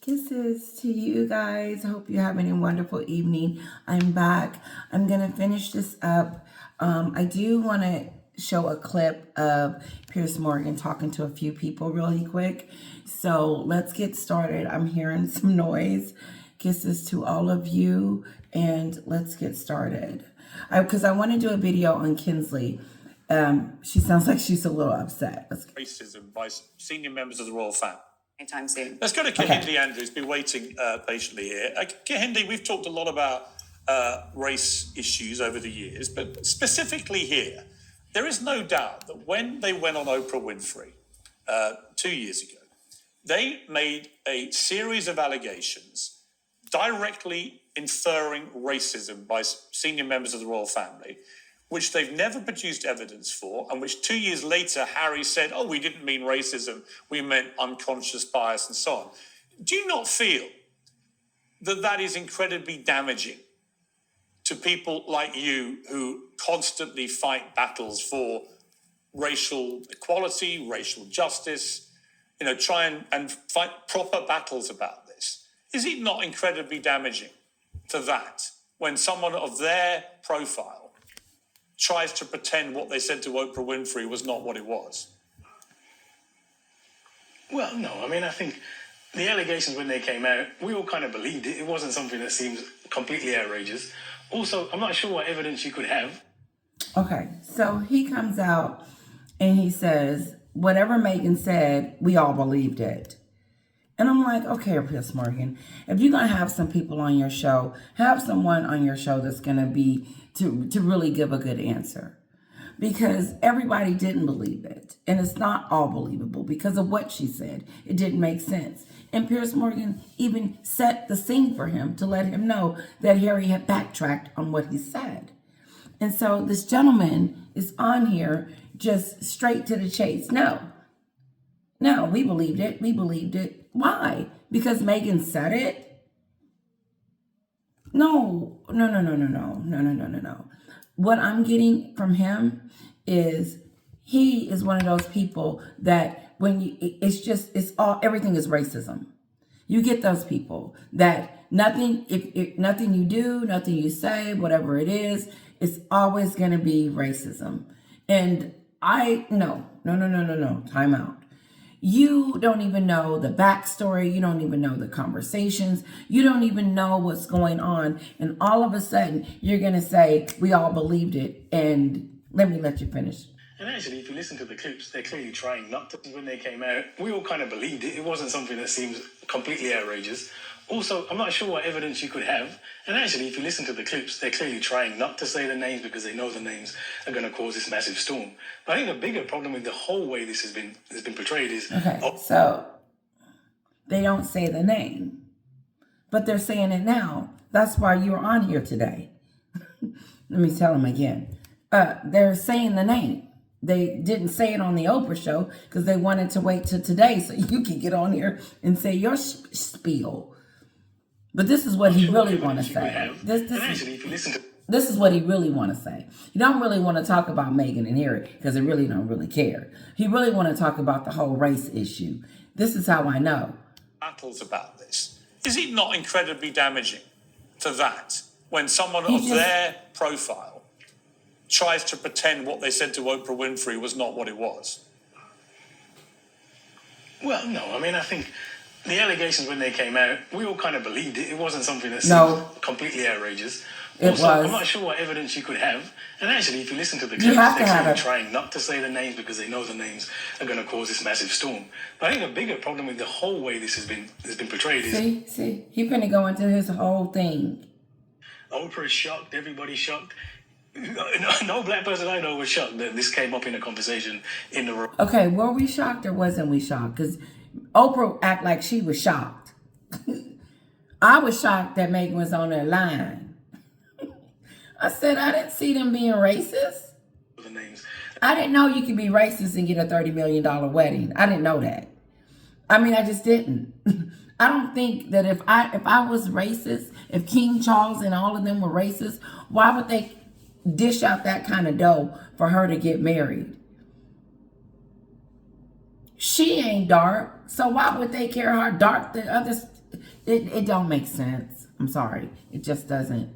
Kisses to you guys. I hope you're having a wonderful evening. I'm back. I'm going to finish this up. I do want to show a clip of Piers Morgan talking to a few people really quick. So let's get started. I'm hearing some noise. Kisses to all of you. And let's get started. Because I want to do a video on Kinsey. She sounds like she's a little upset. Racism by senior members of the royal family. Anytime soon. Let's go to Kinsey Andrews, been waiting patiently here. Kinsey, we've talked a lot about race issues over the years, but specifically here, there is no doubt that when they went on Oprah Winfrey 2 years ago, they made a series of allegations directly inferring racism by senior members of the royal family, which they've never produced evidence for, and which 2 years later, Harry said, oh, we didn't mean racism, we meant unconscious bias and so on. Do you not feel that that is incredibly damaging to people like you who constantly fight battles for racial equality, racial justice, try and fight proper battles about this? Is it not incredibly damaging to that when someone of their profile tries to pretend what they said to Oprah Winfrey was not what it was? Well, no. I mean, I think the allegations when they came out, we all kind of believed it. It wasn't something that seems completely outrageous. Also, I'm not sure what evidence you could have. Okay, so he comes out and he says, whatever Meghan said, we all believed it. And I'm like, okay, Piers Morgan, if you're going to have some people on your show, have someone on your show that's going to be to really give a good answer. Because everybody didn't believe it. And it's not all believable because of what she said. It didn't make sense. And Piers Morgan even set the scene for him to let him know that Harry had backtracked on what he said. And so this gentleman is on here just straight to the chase. No, we believed it. We believed it. Why? Because Meghan said it? No. What I'm getting from him is he is one of those people that everything is racism. You get those people that nothing you do, nothing you say, whatever it is, it's always going to be racism. And no, time out. You don't even know the backstory. You don't even know the conversations. You don't even know what's going on. And all of a sudden, you're going to say, we all believed it. And let me let you finish. And actually, if you listen to the clips, they're clearly trying not to. When they came out, we all kind of believed it. It wasn't something that seems completely outrageous. Also, I'm not sure what evidence you could have. And actually, if you listen to the clips, they're clearly trying not to say the names because they know the names are going to cause this massive storm. But I think the bigger problem with the whole way this has been portrayed is... Okay, so they don't say the name, but they're saying it now. That's why you're on here today. Let me tell them again. They're saying the name. They didn't say it on the Oprah show because they wanted to wait till today so you could get on here and say your spiel. But this is what he really want to say. This is what he really want to say. He don't really want to talk about Meghan and Harry because they really don't really care. He really want to talk about the whole race issue. This is how I know. Battles about this. Is it not incredibly damaging to that when someone of their profile tries to pretend what they said to Oprah Winfrey was not what it was? Well, no. I mean, I think the allegations when they came out, we all kind of believed it. It wasn't something that seemed completely outrageous. Also, I'm not sure what evidence you could have. And actually, if you listen to the clips, they're trying not to say the names because they know the names are going to cause this massive storm. But I think the bigger problem with the whole way this has been portrayed is... See, he's finna go into his whole thing. Oprah is shocked. Everybody's shocked. No black person I know was shocked that this came up in a conversation in the room. Okay, were we shocked or wasn't we shocked? Because Oprah act like she was shocked. I was shocked that Meghan was on their line. I said, I didn't see them being racist. I didn't know you could be racist and get a $30 million wedding. I didn't know that. I mean, I just didn't. I don't think that if I was racist, if King Charles and all of them were racist, why would they dish out that kind of dough for her to get married? She ain't dark, so why would they care how dark the others? It don't make sense. I'm sorry. It just doesn't.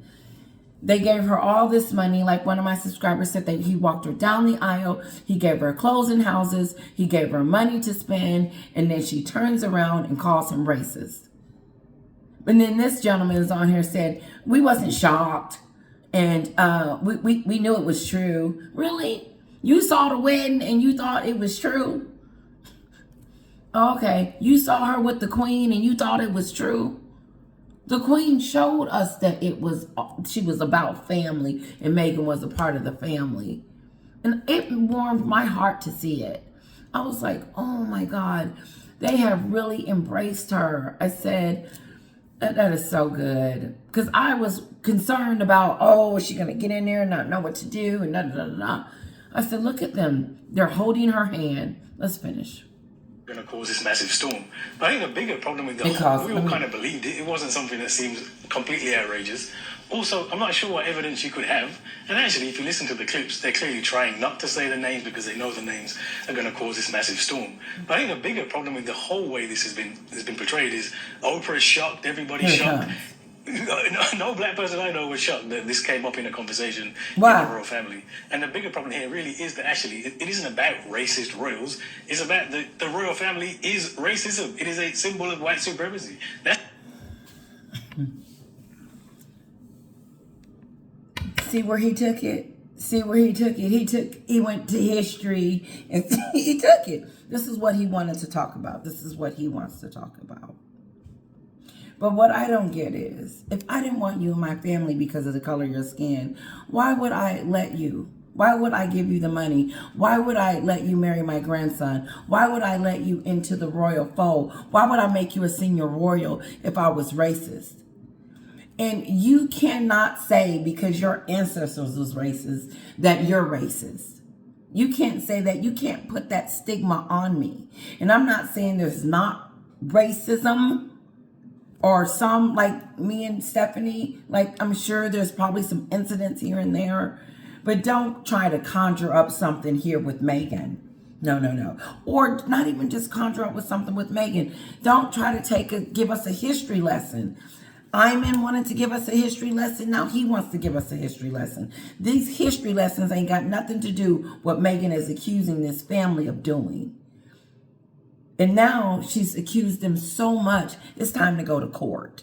They gave her all this money. Like one of my subscribers said that he walked her down the aisle. He gave her clothes and houses. He gave her money to spend. And then she turns around and calls him racist. And then this gentleman is on here said, we wasn't shocked. And we knew it was true. Really? You saw the wedding and you thought it was true? Okay. You saw her with the queen and you thought it was true? The queen showed us that she was about family and Meghan was a part of the family. And it warmed my heart to see it. I was like, oh my God, they have really embraced her. I said, that is so good. Because I was concerned about, is she going to get in there and not know what to do? And I said, look at them. They're holding her hand. Let's finish. Going to cause this massive storm. But I think the bigger problem with we all kind of believed it. It wasn't something that seems completely outrageous. Also, I'm not sure what evidence you could have. And actually, if you listen to the clips, they're clearly trying not to say the names because they know the names are going to cause this massive storm. But I think the bigger problem with the whole way this has been portrayed is Oprah's shocked, everybody's shocked. No black person I know was shocked that this came up in a conversation in the royal family. And the bigger problem here really is that actually it isn't about racist royals. It's about the royal family is racism. It is a symbol of white supremacy. See where he took it? See where he took it? He went to history and he took it. This is what he wanted to talk about. This is what he wants to talk about. But what I don't get is, if I didn't want you in my family because of the color of your skin, why would I let you? Why would I give you the money? Why would I let you marry my grandson? Why would I let you into the royal fold? Why would I make you a senior royal if I was racist? And you cannot say because your ancestors was racist that you're racist. You can't say that. You can't put that stigma on me. And I'm not saying there's not racism or some, like me and Stephanie, like I'm sure there's probably some incidents here and there, but don't try to conjure up something here with Meghan. No. Or not even just conjure up with something with Meghan. Don't try to give us a history lesson. Iman wanted to give us a history lesson. Now he wants to give us a history lesson. These history lessons ain't got nothing to do with what Meghan is accusing this family of doing. And now she's accused them so much, it's time to go to court.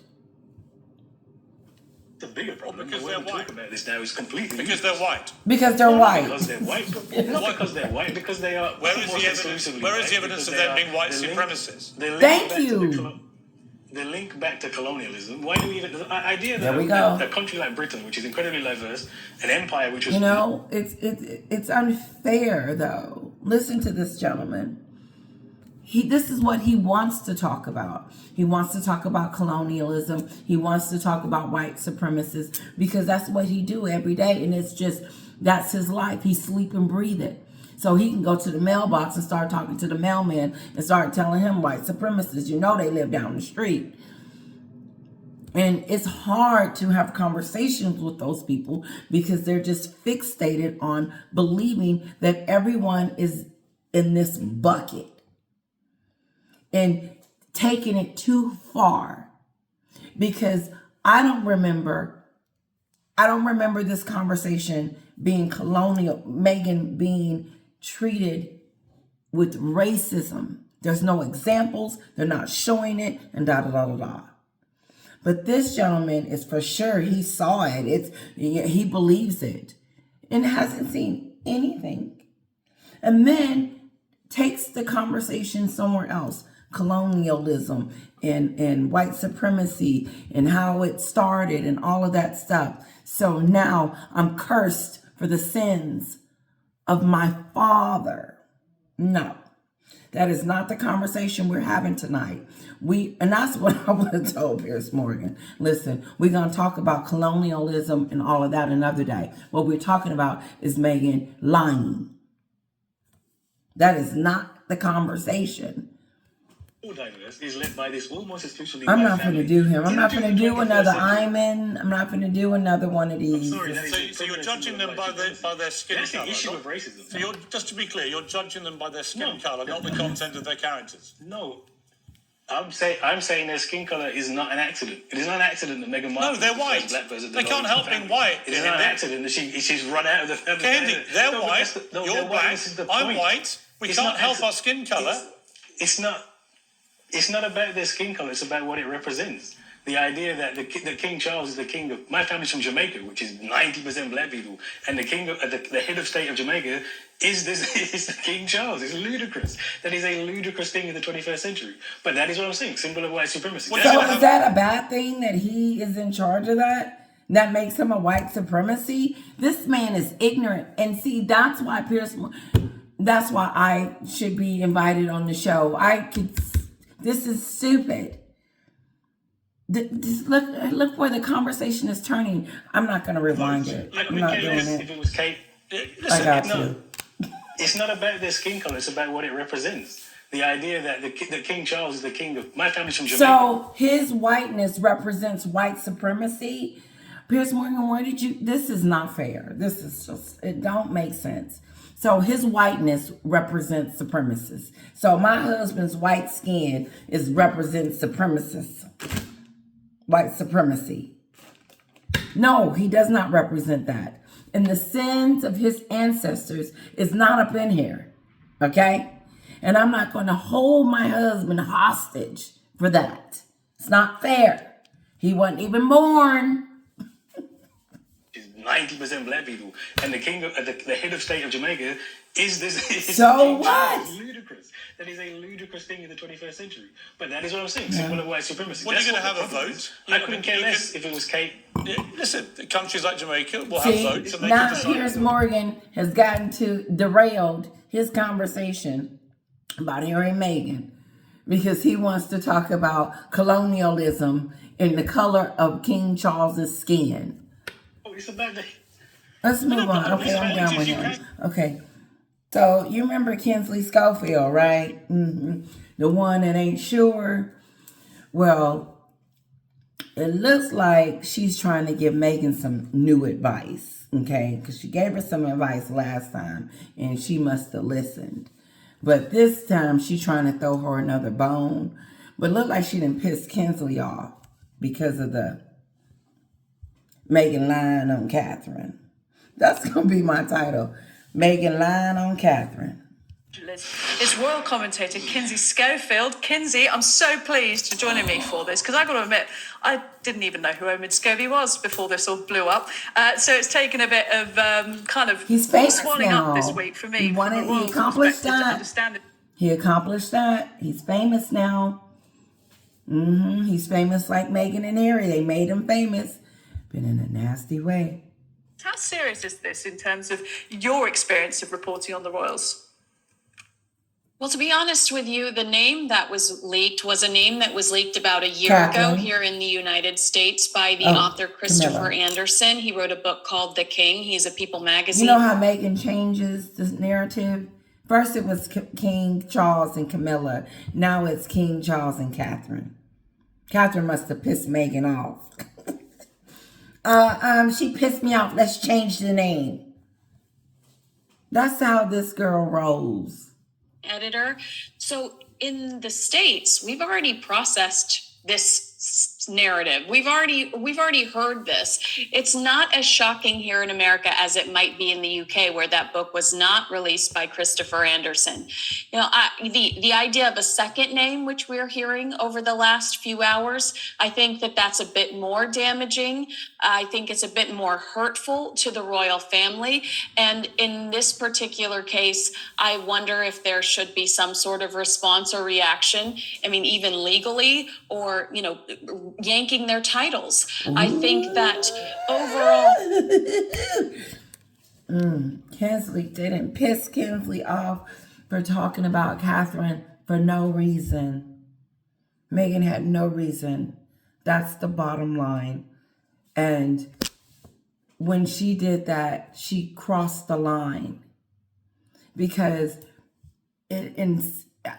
The bigger problem because they're white. About this now is completely because they're white. Because they're white. Because they're white. Not because they're white. Because they are. Where is the evidence of them being white supremacists? Thank you. The link back to colonialism. Why do we even the idea that a country like Britain, which is incredibly diverse, an empire which was it's unfair though. Listen to this gentleman. This is what he wants to talk about. He wants to talk about colonialism. He wants to talk about white supremacists because that's what he do every day. And that's his life. He sleep and breathe it. So he can go to the mailbox and start talking to the mailman and start telling him white supremacists, they live down the street. And it's hard to have conversations with those people because they're just fixated on believing that everyone is in this bucket. And taking it too far, because I don't remember this conversation being colonial, Meghan being treated with racism. There's no examples, they're not showing it, and da. But this gentleman is for sure, he saw it, he believes it, and hasn't seen anything. And then takes the conversation somewhere else. Colonialism and white supremacy and how it started and all of that stuff. So now I'm cursed for the sins of my father. No, that is not the conversation we're having tonight. And that's what I would have told Piers Morgan. Listen, we're going to talk about colonialism and all of that another day. What we're talking about is Meghan lying. That is not the conversation. Is led by this almost exclusively I'm not going to do him. I'm not going to do another Iman. I'm not going to do another one of these. So you're judging them by their skin That's colour. the issue of racism. So just to be clear, you're judging them by their skin colour, not the content of their characters. No. I'm saying their skin color is not an accident. It is not an accident that Meghan Markle. No, they're white. They can't help being white. It is not an accident that she's run out of the family. Candy, they're white. You're black. I'm white. We can't help our skin color. It's not about their skin color. It's about what it represents. The idea that the King Charles is the king of... My family's from Jamaica, which is 90% black people. And the king of the head of state of Jamaica is the King Charles. It's ludicrous. That is a ludicrous thing in the 21st century. But that is what I'm saying. Symbol of white supremacy. So is that a bad thing that he is in charge of that? That makes him a white supremacy? This man is ignorant. And see, that's why that's why I should be invited on the show. This is stupid. Just look where the conversation is turning. I'm not going to rewind it. I'm not doing it. If it was Kate, I got you. It's not about their skin color. It's about what it represents. The idea that the King Charles is the king of... My family's from Jamaica. So his whiteness represents white supremacy. Piers Morgan, where did you... This is not fair. This is just... It don't make sense. So his whiteness represents supremacists. So my husband's white skin represents supremacists. White supremacy. No, he does not represent that. And the sins of his ancestors is not up in here. Okay? And I'm not going to hold my husband hostage for that. It's not fair. He wasn't even born. 90% black people, and the king of the head of state of Jamaica is this. So what? It's ludicrous. That is a ludicrous thing in the 21st century. But that is what I'm saying. Symbol of white supremacy. When are you going to have a vote? I couldn't care less if it was Kate. Listen, countries like Jamaica will have votes, and they now can decide. Piers Morgan has gotten derailed his conversation about Harry and Meghan because he wants to talk about colonialism and the color of King Charles's skin. It's about Let's move on. Okay, I'm done with him. Okay. So you remember Kinsey Schofield, right? Mm-hmm. The one that ain't sure. Well, it looks like she's trying to give Meghan some new advice, okay? Because she gave her some advice last time, and she must have listened. But this time, she's trying to throw her another bone. But it looked like she didn't piss Kinsey off because of the Meghan lying on Catherine. That's going to be my title. Meghan lying on Catherine. Is royal commentator Kinsey Schofield. Kinsey, I'm so pleased you're joining me for this because I got to admit, I didn't even know who Omid Scobie was before this all blew up. So it's taken a bit of He's famous swelling now. up this week for me. He accomplished that. He accomplished that. He's famous now. He's famous like Meghan and Harry. They made him famous. Been in a nasty way. How serious is this in terms of your experience of reporting on the royals? Well, to be honest with you, the name that was leaked was a name that was leaked about a year ago here in the United States by the author Christopher Anderson. He wrote a book called The King. He's a People magazine. You know how Meghan changes the narrative? First it was King Charles and Camilla. Now it's King Charles and Catherine. Catherine must have pissed Meghan off. She pissed me off. Let's change the name. That's how this girl rolls. Editor. So in the States, we've already processed this narrative. We've already heard this. It's not as shocking here in America as it might be in the UK, where that book was not released by Christopher Anderson. You know, the idea of a second name, which we're hearing over the last few hours, I think that's a bit more damaging. I think it's a bit more hurtful to the royal family. And in this particular case, I wonder if there should be some sort of response or reaction. I mean, even legally, or, you know, yanking their titles. I think that overall... Kinsey didn't piss Kinsey off for talking about Catherine for no reason. Meghan had no reason. That's the bottom line. And when she did that, she crossed the line. Because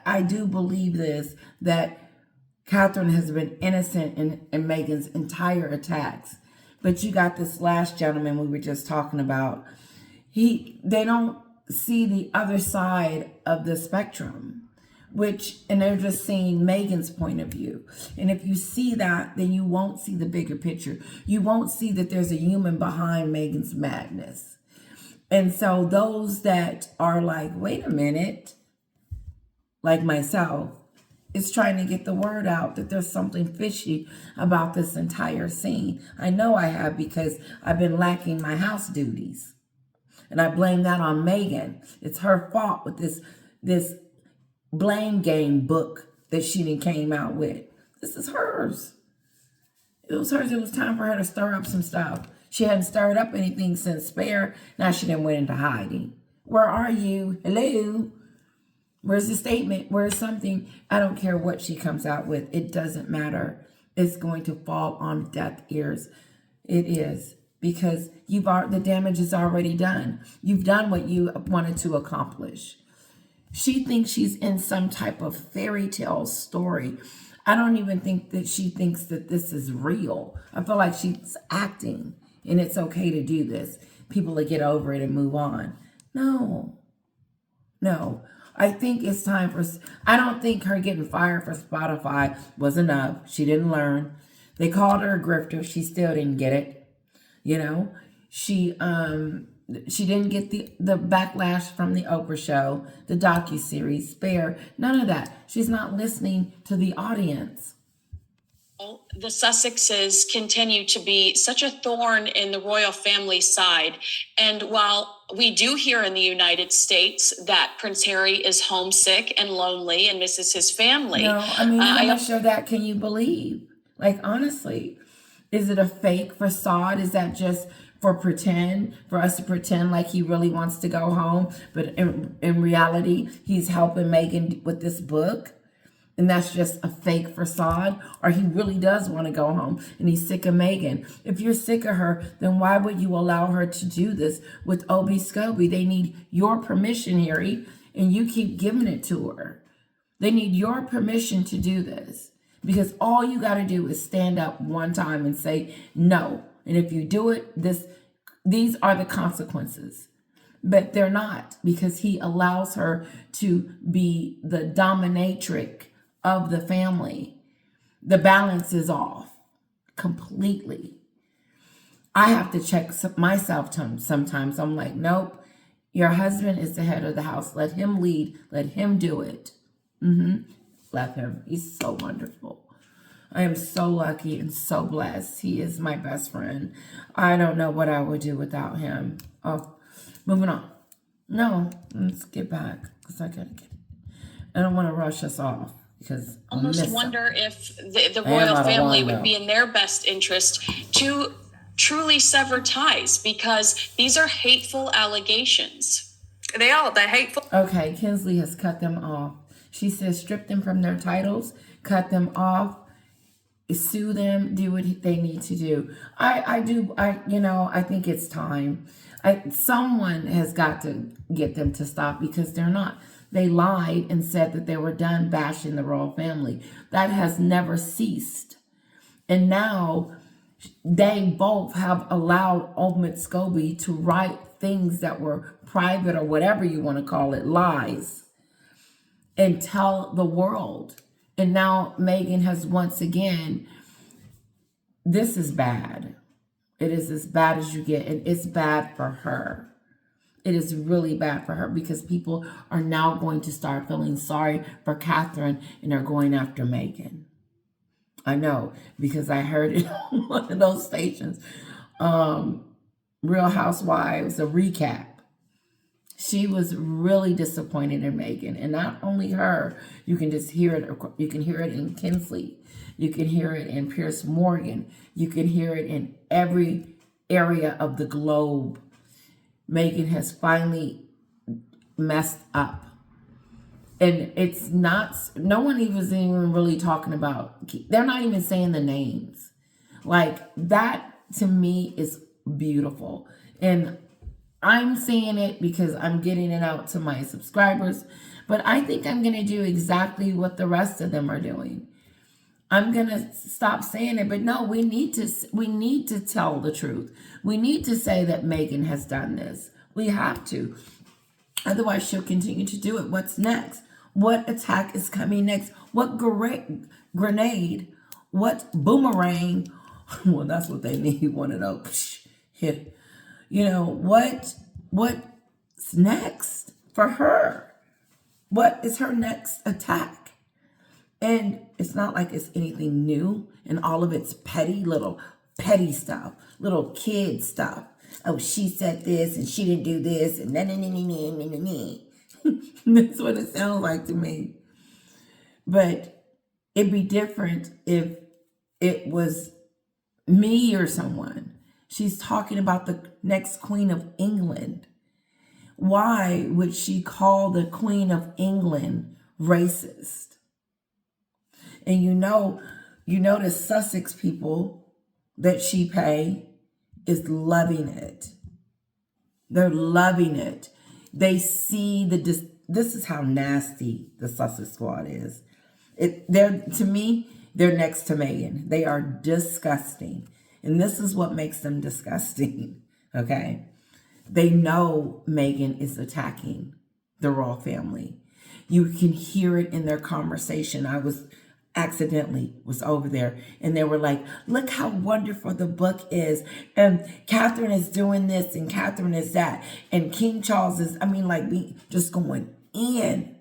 I do believe this, that Catherine has been innocent in Meghan's entire attacks. But you got this last gentleman we were just talking about. They don't see the other side of the spectrum. and they're just seeing Meghan's point of view. And if you see that, then you won't see the bigger picture. You won't see that there's a human behind Meghan's madness. And so those that are like, wait a minute, like myself, is trying to get the word out that there's something fishy about this entire scene. I know I have, because I've been lacking my house duties. And I blame that on Meghan. It's her fault with this Blamegame book that she done came out with. This is hers. It was hers. It was time for her to stir up some stuff. She hadn't stirred up anything since Spare. Now she done went into hiding. Where are you? Hello? Where's the statement? Where's something? I don't care what she comes out with. It doesn't matter. It's going to fall on deaf ears. It is. Because the damage is already done. You've done what you wanted to accomplish. She thinks she's in some type of fairy tale story. I don't even think that she thinks that this is real. I feel like she's acting, and it's okay to do this. People will get over it and move on. No. I think it's time I don't think her getting fired for Spotify was enough. She didn't learn. They called her a grifter. She still didn't get it. You know, she didn't get the backlash from the Oprah show, the docuseries, Spare, none of that. She's not listening to the audience. The Sussexes continue to be such a thorn in the royal family side. And while we do hear in the United States that Prince Harry is homesick and lonely and misses his family. No, I mean, how much of that can you believe? Like, honestly. Is it a fake facade? Is that just for us to pretend like he really wants to go home? But in reality, he's helping Meghan with this book. And that's just a fake facade? Or he really does want to go home and he's sick of Meghan. If you're sick of her, then why would you allow her to do this with Obi Scobie? They need your permission, Harry, and you keep giving it to her. They need your permission to do this. Because all you got to do is stand up one time and say no. And if you do it, these are the consequences. But they're not, because he allows her to be the dominatrix of the family. The balance is off completely. I have to check myself sometimes. I'm like, nope, your husband is the head of the house. Let him lead. Let him do it. Love him. He's so wonderful. I am so lucky and so blessed. He is my best friend. I don't know what I would do without him. Oh, moving on. No, let's get back, because I don't want to rush us off, because almost wonder if the royal family would be in their best interest to truly sever ties, because these are hateful allegations. They're hateful. Okay, Kinsey has cut them off. She says strip them from their titles, cut them off, sue them, do what they need to do. I think it's time. Someone has got to get them to stop, because they're not. They lied and said that they were done bashing the royal family. That has never ceased. And now they both have allowed Omid Scobie to write things that were private, or whatever you want to call it, lies, and tell the world. And now Meghan has once again, this is bad. It is as bad as you get, and it's bad for her. It is really bad for her, because people are now going to start feeling sorry for Catherine, and they're going after Meghan. I know, because I heard it on one of those stations, Real Housewives, a recap. She was really disappointed in Meghan, and not only her. You can just hear it. You can hear it in Kinsey. You can hear it in Piers Morgan. You can hear it in every area of the globe. Meghan has finally messed up, and it's not. No one even really talking about. They're not even saying the names. Like, that to me is beautiful, and I'm saying it because I'm getting it out to my subscribers, but I think I'm going to do exactly what the rest of them are doing. I'm going to stop saying it, but no, we need to tell the truth. We need to say that Meghan has done this. We have to. Otherwise, she'll continue to do it. What's next? What attack is coming next? What grenade? What boomerang? Well, that's what they need. One of those hit. What's next for her? What is her next attack? And it's not like it's anything new, and all of it's little petty stuff, little kid stuff. Oh, she said this and she didn't do this and that's what it sounds like to me. But it'd be different if it was me or someone. She's talking about the next Queen of England. Why would she call the Queen of England racist? And the Sussex people that she pay is loving it. They're loving it. They see this is how nasty the Sussex squad is. To me, they're next to Meghan. They are disgusting. And this is what makes them disgusting. Okay? They know Meghan is attacking the royal family. You can hear it in their conversation. I was over there, and they were like, look how wonderful the book is, and Catherine is doing this and Catherine is that, and King Charles is, just going in,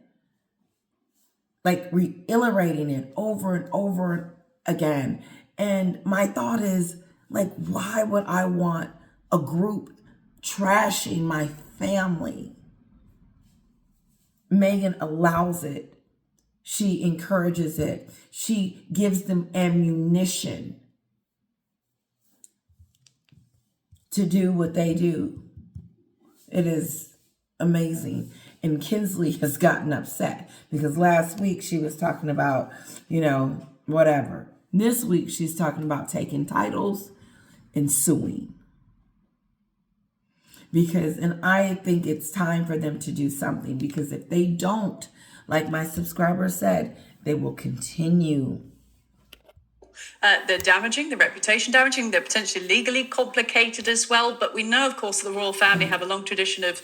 like reiterating it over and over again. And my thought is, like, why would I want a group trashing my family? Meghan allows it. She encourages it. She gives them ammunition to do what they do. It is amazing. And Kinsey has gotten upset because last week she was talking about, whatever. This week she's talking about taking titles and suing. And I think it's time for them to do something, because if they don't, like my subscriber said, they will continue. They're damaging, the reputation damaging, they're potentially legally complicated as well. But we know, of course, the royal family have a long tradition of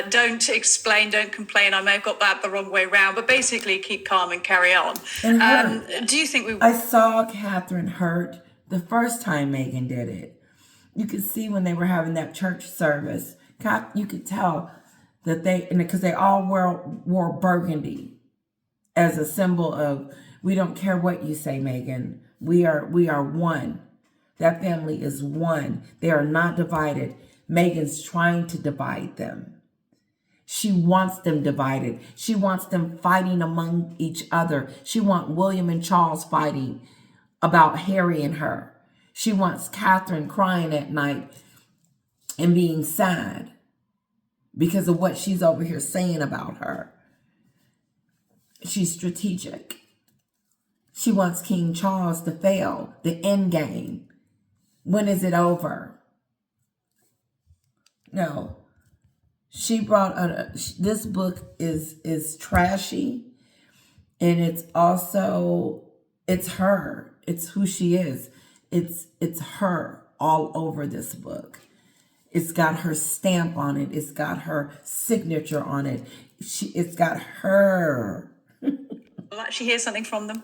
don't explain, don't complain. I may have got that the wrong way around, but basically keep calm and carry on. Do you think I saw Catherine hurt the first time Meghan did it. You could see when they were having that church service, you could tell that because they all wore burgundy as a symbol of, we don't care what you say, Meghan. We are one. That family is one. They are not divided. Meghan's trying to divide them. She wants them divided. She wants them fighting among each other. She wants William and Charles fighting about Harry and her. She wants Catherine crying at night and being sad because of what she's over here saying about her. She's strategic. She wants King Charles to fail, the end game. When is it over? No. She brought this book is trashy, and it's also, it's her. It's who she is. It's her all over this book. It's got her stamp on it. It's got her signature on it. It's got her. I'll actually hear something from them.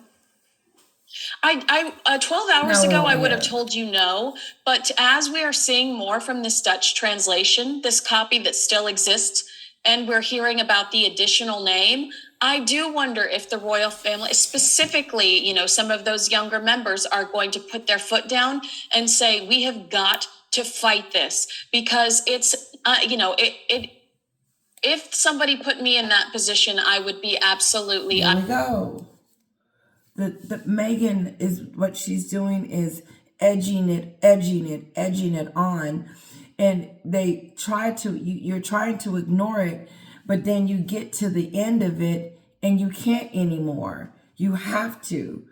12 hours ago, I would have told you no. But as we are seeing more from this Dutch translation, this copy that still exists, and we're hearing about the additional name, I do wonder if the royal family, specifically, some of those younger members, are going to put their foot down and say, we have got to fight this, because it's, if somebody put me in that position, I would be absolutely. There we go. The Meghan is, what she's doing is edging it on, and they try to, you're trying to ignore it, but then you get to the end of it and you can't anymore. You have to.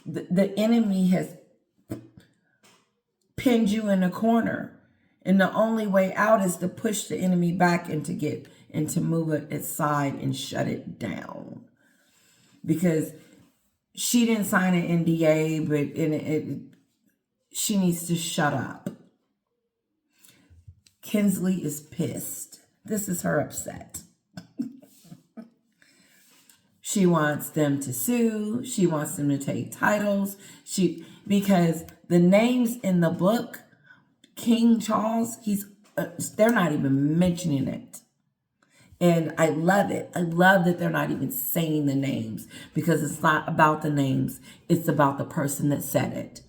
The enemy has pinned you in a corner, and the only way out is to push the enemy back and to move it aside and shut it down. Because she didn't sign an NDA, but she needs to shut up. Kinsey is pissed. This is her upset. She wants them to sue. She wants them to take titles. Because the names in the book, King Charles, they're not even mentioning it. And I love it. I love that they're not even saying the names, because it's not about the names. It's about the person that said it.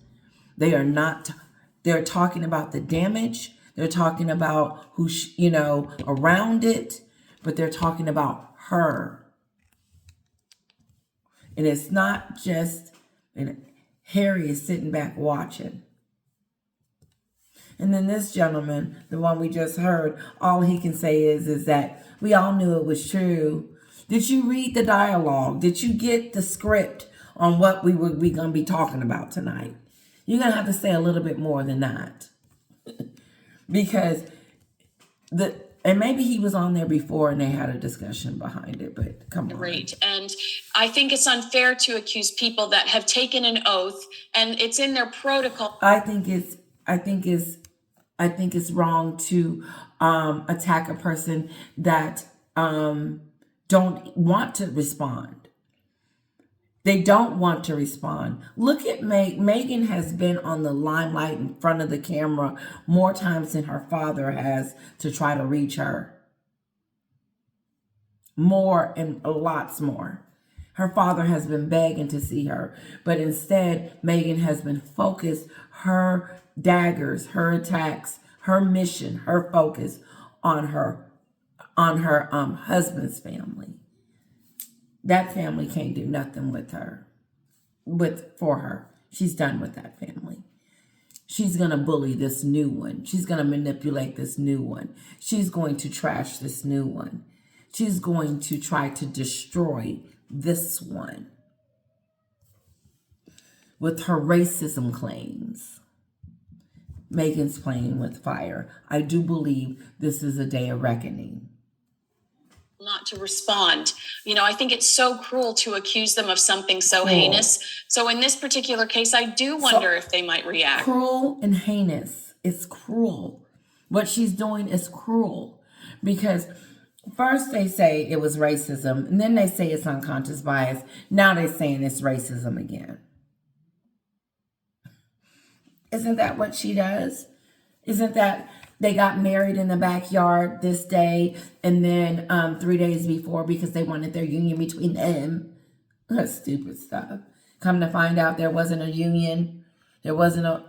They're talking about the damage. They're talking about who, around it, but they're talking about her. And it's not just, and Harry is sitting back watching. And then this gentleman, the one we just heard, all he can say is that we all knew it was true. Did you read the dialogue? Did you get the script on what we going to be talking about tonight? You're going to have to say a little bit more than that. Because and maybe he was on there before and they had a discussion behind it, but come on. Great. And I think it's unfair to accuse people that have taken an oath, and it's in their protocol. I think it's wrong to attack a person that don't want to respond. They don't want to respond. Look at Meghan has been on the limelight in front of the camera more times than her father has to try to reach her. More and lots more. Her father has been begging to see her, but instead Meghan has been focused, her daggers, her attacks, her mission, her focus on her husband's family. That family can't do nothing for her. She's done with that family. She's going to bully this new one. She's going to manipulate this new one. She's going to trash this new one. She's going to try to destroy this one with her racism claims. Meghan's playing with fire. I do believe this is a day of reckoning. Not to respond. I think it's so cruel to accuse them of something so heinous. So in this particular case, I do wonder if they might react. Cruel and heinous. It's cruel. What she's doing is cruel. Because first they say it was racism, and then they say it's unconscious bias. Now they're saying it's racism again. Isn't that what she does? Isn't that they got married in the backyard this day, and then 3 days before, because they wanted their union between them? That's stupid stuff. Come to find out there wasn't a union. There wasn't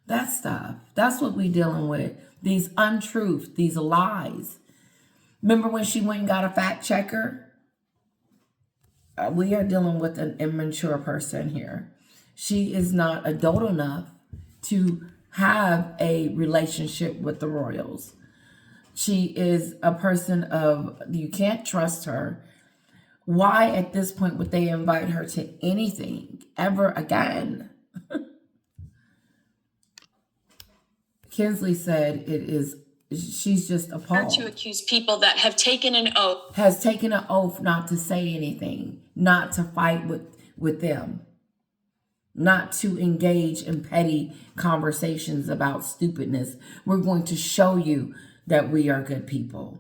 that stuff. That's what we're dealing with. These untruths, these lies. Remember when she went and got a fact checker? We are dealing with an immature person here. She is not adult enough to have a relationship with the royals. She is a person of, you can't trust her. Why at this point would they invite her to anything ever again? Kinsley said she's just appalled. To accuse people that have taken an oath. Has taken an oath not to say anything, not to fight with them. Not to engage in petty conversations about stupidness. We're going to show you that we are good people.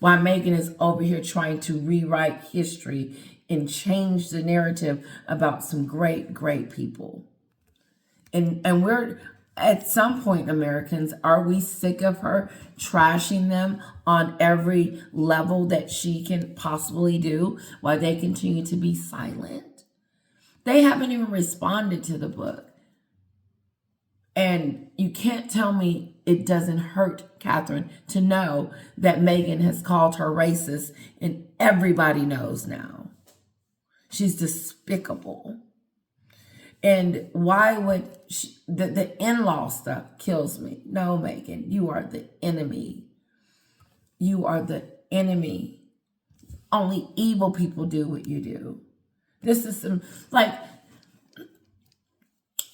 While Meghan is over here trying to rewrite history and change the narrative about some great, great people. And we're, at some point, Americans, are we sick of her trashing them on every level that she can possibly do while they continue to be silent? They haven't even responded to the book. And you can't tell me it doesn't hurt Catherine to know that Meghan has called her racist, and everybody knows now. She's despicable. And why would the in-law stuff kills me. No, Meghan, you are the enemy. You are the enemy. Only evil people do what you do. This is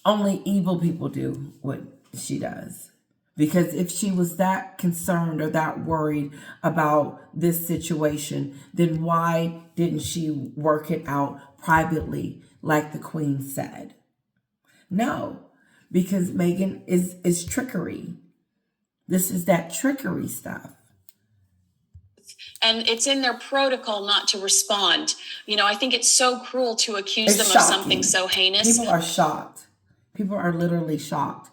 only evil people do what she does. Because if she was that concerned or that worried about this situation, then why didn't she work it out privately like the Queen said? No, because Meghan is trickery. This is that trickery stuff. and it's in their protocol not to respond. You know, I think it's so cruel to accuse them shocking. of something so heinous. People are shocked. People are literally shocked.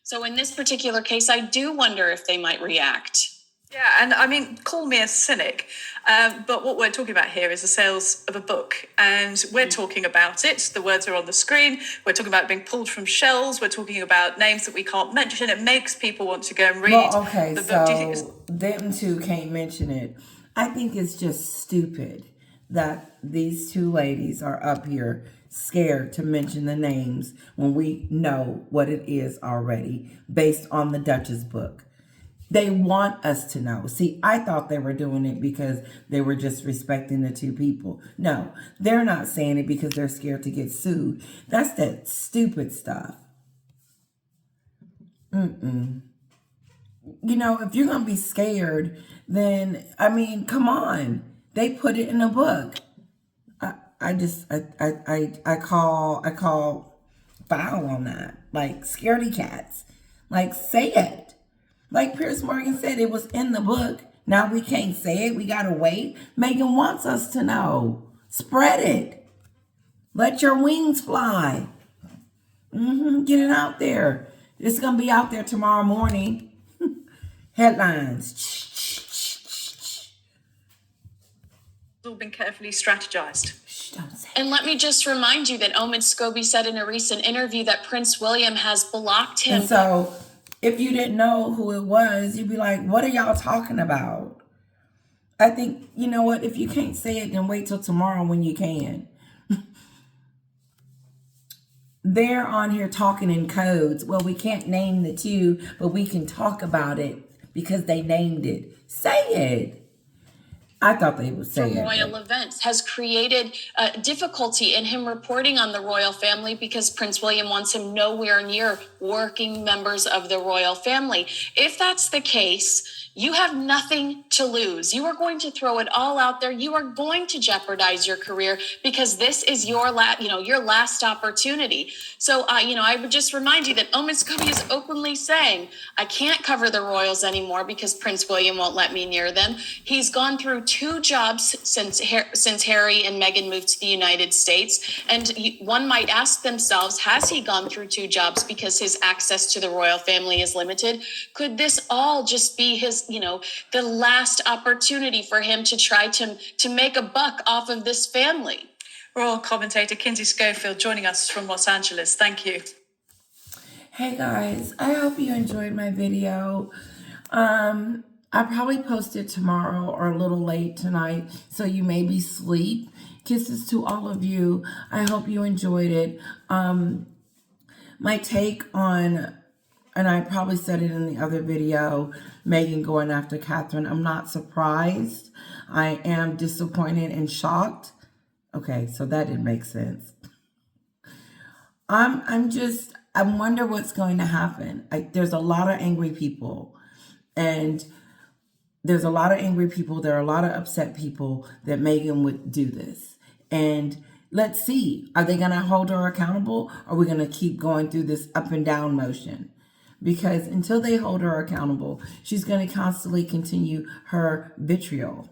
So in this particular case, I do wonder if they might react. Yeah, and I mean, call me a cynic, but what we're talking about here is the sales of a book, and we're talking about it. The words are on the screen. We're talking about it being pulled from shelves. We're talking about names that we can't mention. It makes people want to go and read okay, the book. so Do you think them two can't mention it. I think it's just stupid that these two ladies are up here scared to mention the names when we know what it is already based on the Duchess book. They want us to know. See, I thought they were doing it because they were just respecting the two people. No, they're not saying it because they're scared to get sued. That's that stupid stuff. You know, if you're going to be scared, then, I mean, come on. They put it in a book. I call foul on that. Like, scaredy cats. Like, say it. Like Piers Morgan said, it was in the book. Now we can't say it. We got to wait. Meghan wants us to know. Spread it. Let your wings fly. Get it out there. It's going to be out there tomorrow morning. Headlines. it's all been carefully strategized? And let me just remind you that Omid Scobie said in a recent interview that Prince William has blocked him. And so, if you didn't know who it was, you'd be like, what are y'all talking about? I think, you know what? If you can't say it, then wait till tomorrow when you can. They're on here talking in codes. Well, we can't name the two, but we can talk about it because they named it. Say it. I thought they would say it. Royal events has created difficulty in him reporting on the royal family because Prince William wants him nowhere near working members of the royal family. If that's the case, you have nothing to lose. You are going to throw it all out there. You are going to jeopardize your career because this is your last opportunity. So, I would just remind you that Omid Scobie is openly saying, I can't cover the royals anymore because Prince William won't let me near them. He's gone through 2 jobs since Harry and Meghan moved to the United States. And one might ask themselves, has he gone through 2 jobs because his access to the royal family is limited? Could this all just be his, the last opportunity for him to try to make a buck off of this family? Royal commentator Kinsey Schofield joining us from Los Angeles. Thank you. Hey guys, I hope you enjoyed my video. I'll probably post it tomorrow or a little late tonight, so you may be asleep. Kisses to all of you. I hope you enjoyed it. My take on, and I probably said it in the other video, Meghan going after Catherine. I'm not surprised. I am disappointed and shocked. Okay, so that didn't make sense. I wonder what's going to happen. There's a lot of angry people, and there are a lot of upset people that Meghan would do this. And let's see, are they going to hold her accountable? Or are we going to keep going through this up and down motion? Because until they hold her accountable, she's going to constantly continue her vitriol.